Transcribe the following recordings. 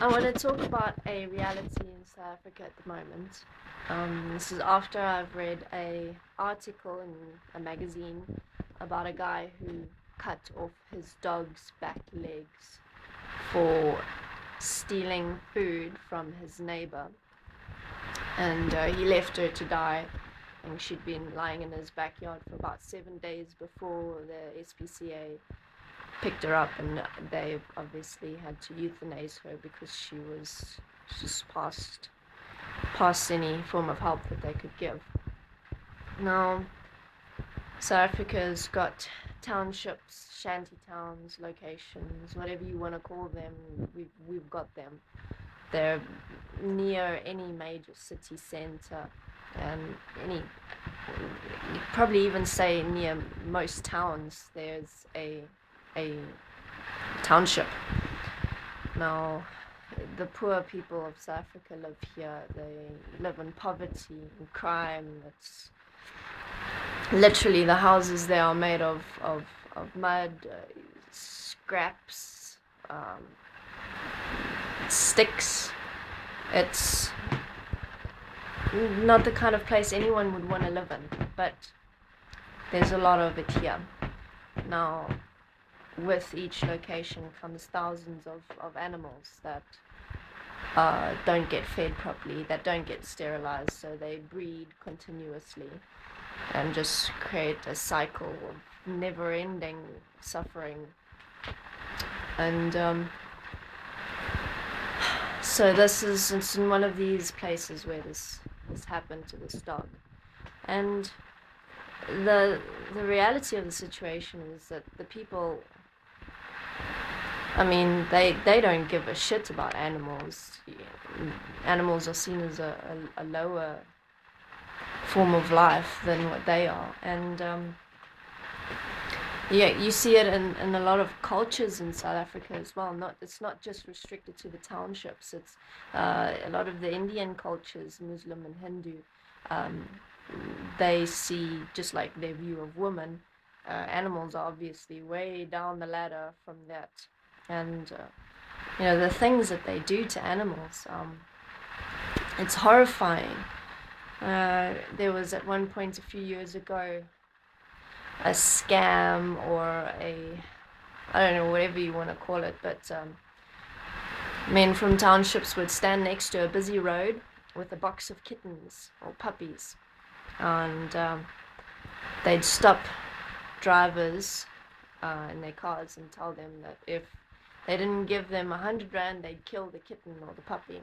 I want to talk about a reality in South Africa at the moment. This is after I've read a article in a magazine about a guy who cut off his dog's back legs for stealing food from his neighbor, and he left her to die. And she'd been lying in his backyard for about 7 days before the SPCA picked her up, and they obviously had to euthanize her because she was just past any form of help that they could give. Now, South Africa's got townships, shanty towns, locations, whatever you want to call them. We've got them. They're near any major city center, and you probably even say near most towns there's a township. Now, the poor people of South Africa live here. They live in poverty and crime. It's literally, the houses there are made of mud, scraps, sticks. It's not the kind of place anyone would want to live in, but there's a lot of it here. Now, with each location comes thousands of animals that don't get fed properly, that don't get sterilized, so they breed continuously and just create a cycle of never-ending suffering. And so it's in one of these places where this happened to this dog. And the reality of the situation is that the people, I mean, they don't give a shit about animals. Animals are seen as a lower form of life than what they are. And yeah, you see it in a lot of cultures in South Africa as well. It's not just restricted to the townships. It's a lot of the Indian cultures, Muslim and Hindu. They see, just like their view of women, animals are obviously way down the ladder from that. And the things that they do to animals, it's horrifying. There was at one point a few years ago a scam, or I don't know, whatever you want to call it, but men from townships would stand next to a busy road with a box of kittens or puppies, and they'd stop drivers in their cars and tell them that if they didn't give them 100 rand, they'd kill the kitten or the puppy.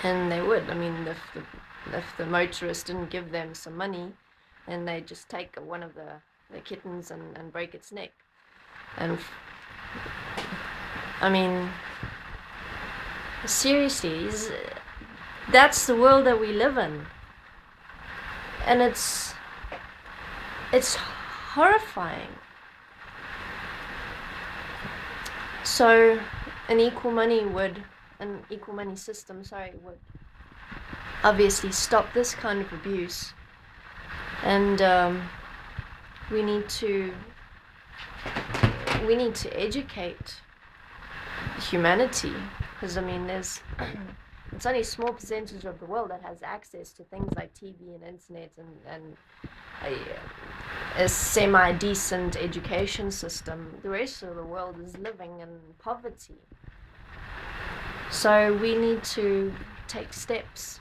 And they would. I mean, if the motorist didn't give them some money, then they'd just take one of the kittens and break its neck. And I mean, seriously, that's the world that we live in, and it's horrifying. So an equal money system would obviously stop this kind of abuse. And we need to educate humanity, because I mean, it's only a small percentage of the world that has access to things like TV and internet and a semi-decent education system. The rest of the world is living in poverty. So we need to take steps.